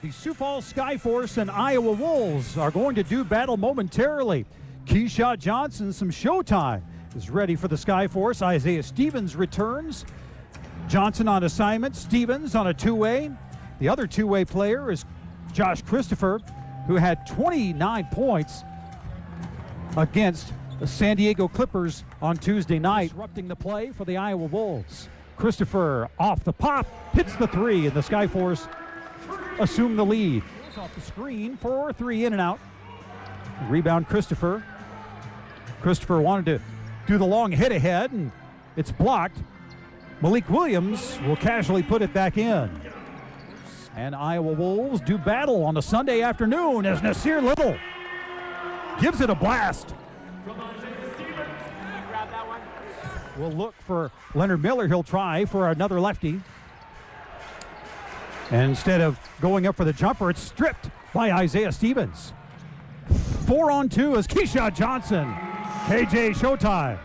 The Sioux Falls Skyforce and Iowa Wolves are going to do battle momentarily. Keshad Johnson, some showtime, is ready for the Skyforce. Isaiah Stevens returns. Johnson on assignment, Stevens on a two-way. The other two-way player is Josh Christopher, who had 29 points against the San Diego Clippers on Tuesday night, disrupting the play for the Iowa Wolves. Christopher off the pop, hits the three, and the Skyforce assume the lead. Off the screen for three, in and out. Rebound Christopher. Christopher wanted to do the long hit ahead, and it's blocked. Malik Williams will casually put it back in. And Iowa Wolves do battle on a Sunday afternoon as Nassir Little gives it a blast. We'll look for Leonard Miller. He'll try for another lefty. And instead of going up for the jumper, it's stripped by Isaiah Stevens. 4-on-2 is Keshad Johnson. KJ showtime.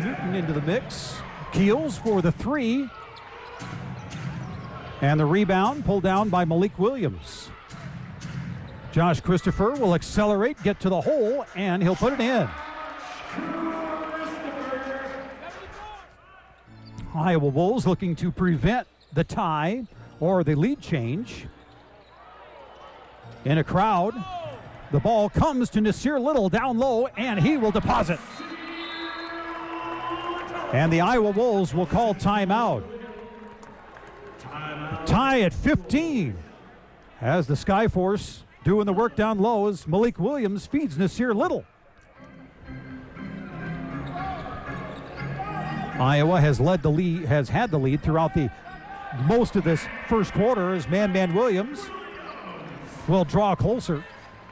Newton into the mix. Keels for the three. And the rebound pulled down by Malik Williams. Josh Christopher will accelerate, get to the hole, and he'll put it in. Iowa Wolves looking to prevent the tie or the lead change. In a crowd, the ball comes to Nassir Little down low, and he will deposit. And the Iowa Wolves will call timeout. Tie at 15 as the Skyforce doing the work down low as Malik Williams feeds Nassir Little. Iowa has had the lead throughout the most of this first quarter as Man Williams will draw closer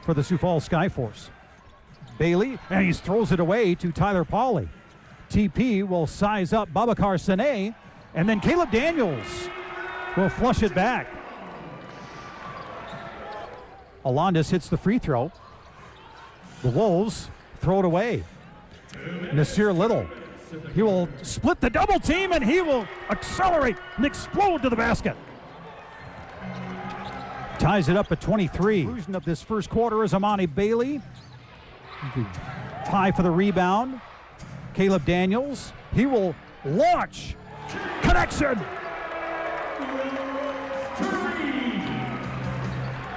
for the Sioux Falls Skyforce. Bailey, and he throws it away to Tyler Polley. TP will size up Babacar Sane, and then Caleb Daniels will flush it back. Alondas hits the free throw. The Wolves throw it away. Nassir Little, he will split the double team, and he will accelerate and explode to the basket. Ties it up at 23. Conclusion of this first quarter is Amani Bailey. Tie for the rebound. Caleb Daniels, he will launch. Connection.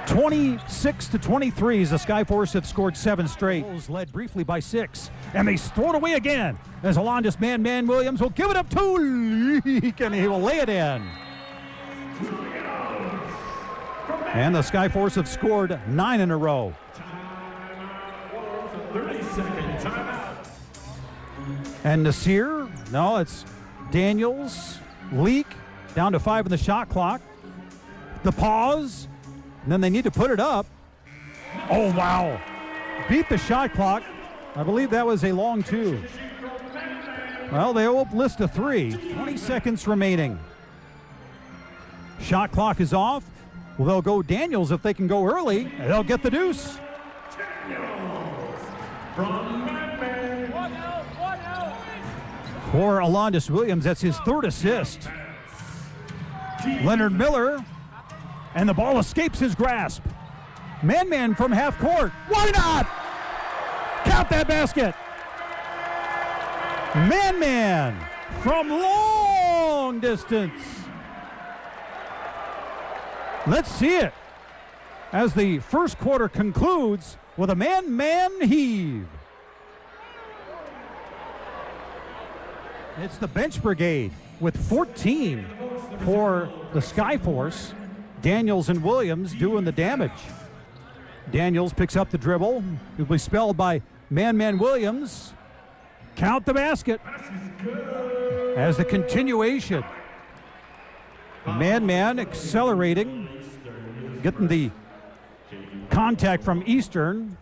26-23 as the Skyforce have scored 7 straight. Led briefly by 6, and they throw it away again as Alondas Man Williams will give it up to Leak, and he will lay it in. And the Skyforce have scored 9 in a row. 30-second timeout. And Nassir, no, it's Daniels, Leak, down to 5 in the shot clock. The pause, and then they need to put it up. Oh, wow. Beat the shot clock. I believe that was a long 2. Well, they will list a 3. 20 seconds remaining. Shot clock is off. Well, they'll go Daniels if they can go early, and they'll get the deuce. For Alondas Williams, that's his 3rd assist. Leonard Miller, and the ball escapes his grasp. Man from half court. Why not? Count that basket. Man from long distance. Let's see it as the first quarter concludes with a man heave. It's the bench brigade with 14 for the Skyforce. Daniels and Williams doing the damage. Daniels picks up the dribble. He'll be spelled by Man Williams. Count the basket as the continuation. Man accelerating, getting the contact from Eastern.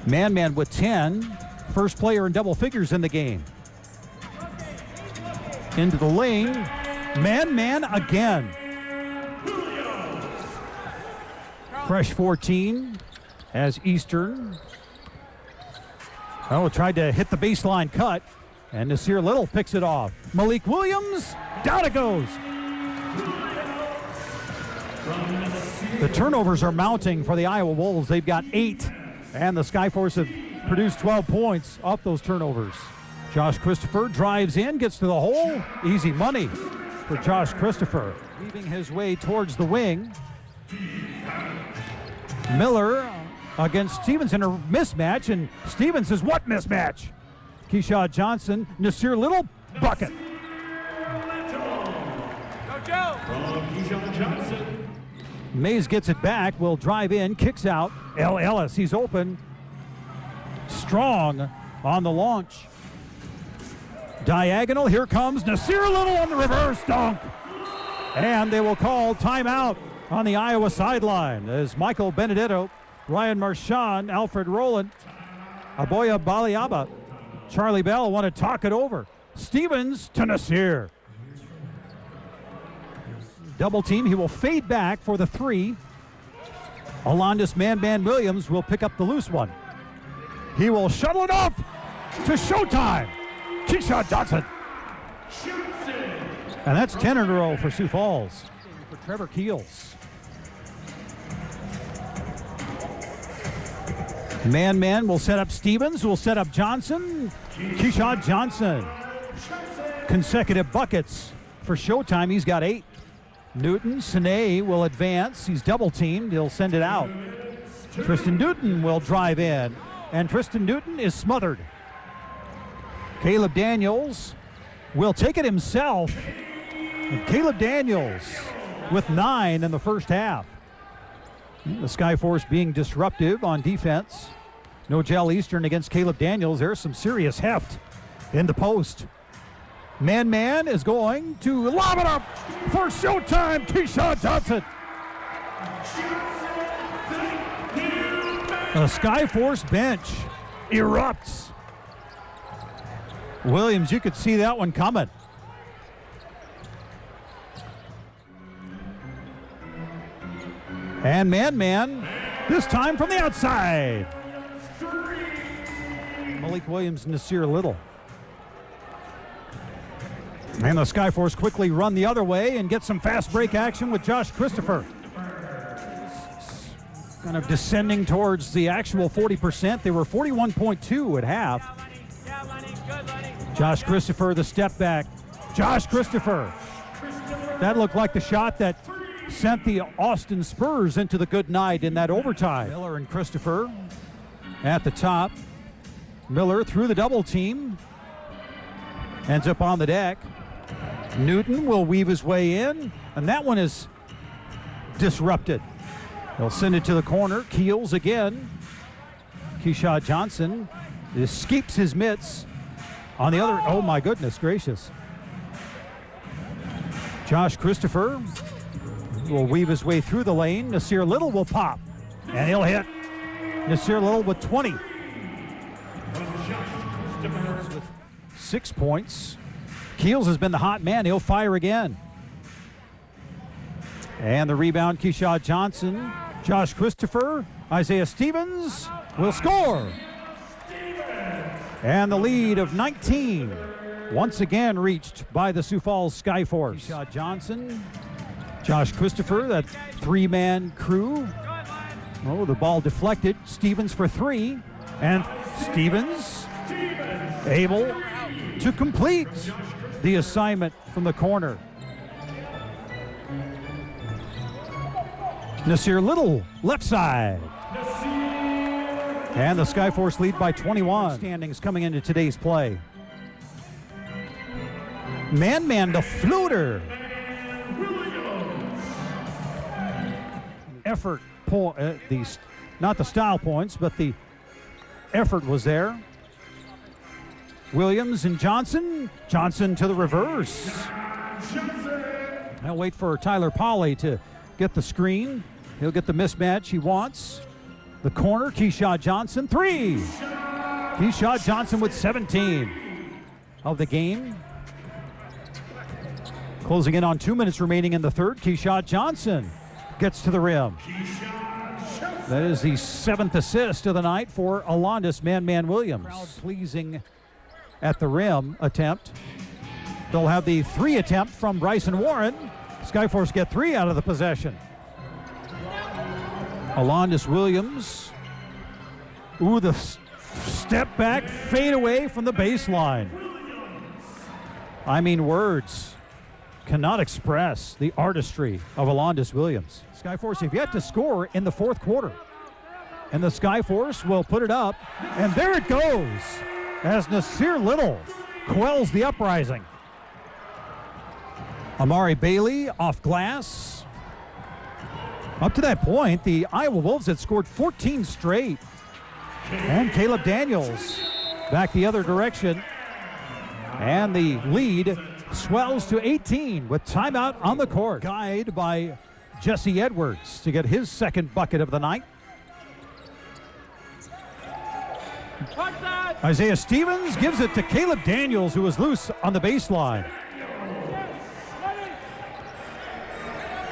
Man with 10. First player in double figures in the game. Into the lane. Man again. Fresh 14 as Eastern. Oh, tried to hit the baseline cut, and Nassir Little picks it off. Malik Williams, down it goes. The turnovers are mounting for the Iowa Wolves. They've got 8, and the Skyforce have produced 12 points off those turnovers. Josh Christopher drives in, gets to the hole. Easy money for Josh Christopher. Weaving his way towards the wing. Miller against Stevens in a mismatch, and Stevens says, what mismatch? Keshad Johnson, Nassir Little, bucket. Mays gets it back, will drive in, kicks out. Ellis, he's open. Strong on the launch. Diagonal, here comes Nassir Little on the reverse dunk. And they will call timeout on the Iowa sideline as Michael Benedetto, Ryan Marchand, Alfred Rowland, Aboya Baliaba, Charlie Bell want to talk it over. Stevens to Nassir. Double team, he will fade back for the 3. Alondis Man Williams will pick up the loose one. He will shuttle it off to Showtime. Keshad Johnson. And that's 10 in a row for Sioux Falls. For Trevor Keels. Man will set up Stevens, will set up Johnson. Keshad Johnson. Consecutive buckets for Showtime. He's got 8. Newton, Sine will advance. He's double teamed. He'll send it out. Tristan Newton will drive in. And Tristan Newton is smothered. Caleb Daniels will take it himself. And Caleb Daniels with 9 in the first half. The Skyforce being disruptive on defense. Nogel Eastern against Caleb Daniels. There's some serious heft in the post. Man is going to lob it up for Showtime. Keshad Johnson. The Skyforce bench erupts. Williams, you could see that one coming. And man, this time from the outside. Malik Williams, Nassir Little. And the Skyforce quickly run the other way and get some fast break action with Josh Christopher. Kind of descending towards the actual 40%. They were 41.2 at half. Josh Christopher, the step back. Josh Christopher. That looked like the shot that sent the Austin Spurs into the good night in that overtime. Miller and Christopher at the top. Miller through the double team. Ends up on the deck. Newton will weave his way in, and that one is disrupted. They'll send it to the corner. Keels again. Keshad Johnson escapes his mitts. On the other, oh my goodness gracious. Josh Christopher will weave his way through the lane. Nassir Little will pop, and he'll hit. Nassir Little with 20. With 6 points. Keels has been the hot man. He'll fire again. And the rebound, Keshad Johnson. Josh Christopher. Isaiah Stevens will score. And the lead of 19 once again reached by the Sioux Falls Skyforce. Keshad Johnson. Josh Christopher, that 3-man crew. Oh, the ball deflected. Stevens for 3. And Stevens able to complete the assignment from the corner. Nassir Little, left side. And the Skyforce lead by 21. Standings coming into today's play. Man, the floater. Effort, not the style points, but the effort was there. Williams and Johnson. Johnson to the reverse. I'll wait for Tyler Polley to get the screen. He'll get the mismatch he wants. The corner, Keshad Johnson, 3. Keshad Johnson with 17 of the game. Closing in on 2 minutes remaining in the third. Keshad Johnson gets to the rim. That is the 7th assist of the night for Alondis Man Williams. Crowd pleasing at the rim attempt. They'll have the 3 attempt from Bryson Warren. Skyforce get 3 out of the possession. Alondis Williams. Ooh, the step back, fade away from the baseline. I mean, words cannot express the artistry of Alondis Williams. Skyforce have yet to score in the fourth quarter. And the Skyforce will put it up, and there it goes as Nassir Little quells the uprising. Amari Bailey off glass. Up to that point, the Iowa Wolves had scored 14 straight. And Caleb Daniels back the other direction. And the lead swells to 18 with timeout on the court. Guide by Jesse Edwards to get his second bucket of the night. Isaiah Stevens gives it to Caleb Daniels, who was loose on the baseline.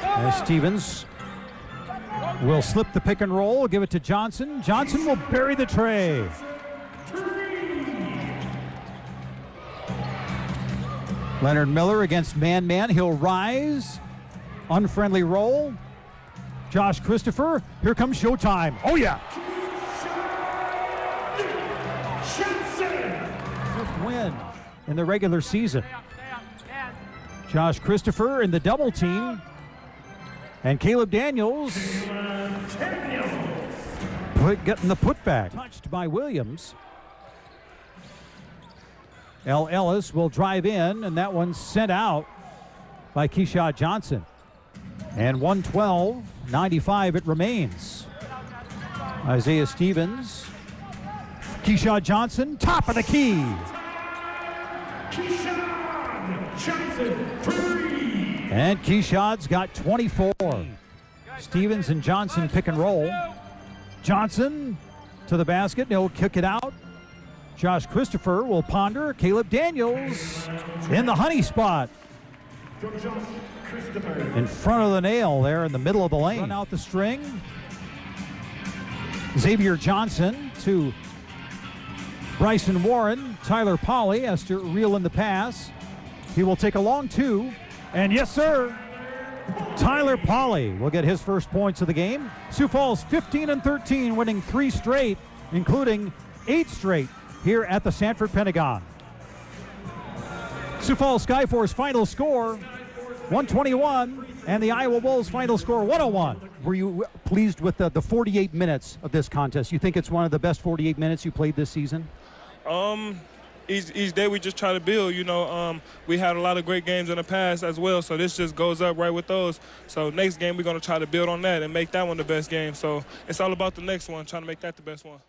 As Stevens will slip the pick and roll, give it to Johnson. Johnson will bury the tray. Leonard Miller against man-man. He'll rise. Unfriendly roll. Josh Christopher. Here comes showtime. Oh, yeah. Fifth win in the regular season. Josh Christopher in the double team. And Caleb Daniels getting the putback. Touched by Williams. L. Ellis will drive in, and that one's sent out by Keshad Johnson. And 112-95 it remains. Isaiah Stevens. Keshad Johnson, top of the key. Keshad Johnson, three. And Keshad's got 24. Stevens and Johnson pick and roll. Johnson to the basket, he'll kick it out. Josh Christopher will ponder. Caleb Daniels in the honey spot. In front of the nail there in the middle of the lane. Run out the string. Xavier Johnson to Bryson Warren. Tyler Polley has to reel in the pass. He will take a long two. And yes, sir, Tyler Polley will get his first points of the game. Sioux Falls 15-13, winning 3 straight, including 8 straight here at the Sanford Pentagon. Sioux Falls Skyforce final score 121, and the Iowa Wolves final score 101. Were you pleased with the 48 minutes of this contest? You think it's one of the best 48 minutes you played this season? Each day we just try to build, you know. We had a lot of great games in the past as well, so this just goes up right with those. So next game we're going to try to build on that and make that one the best game. So it's all about the next one, trying to make that the best one.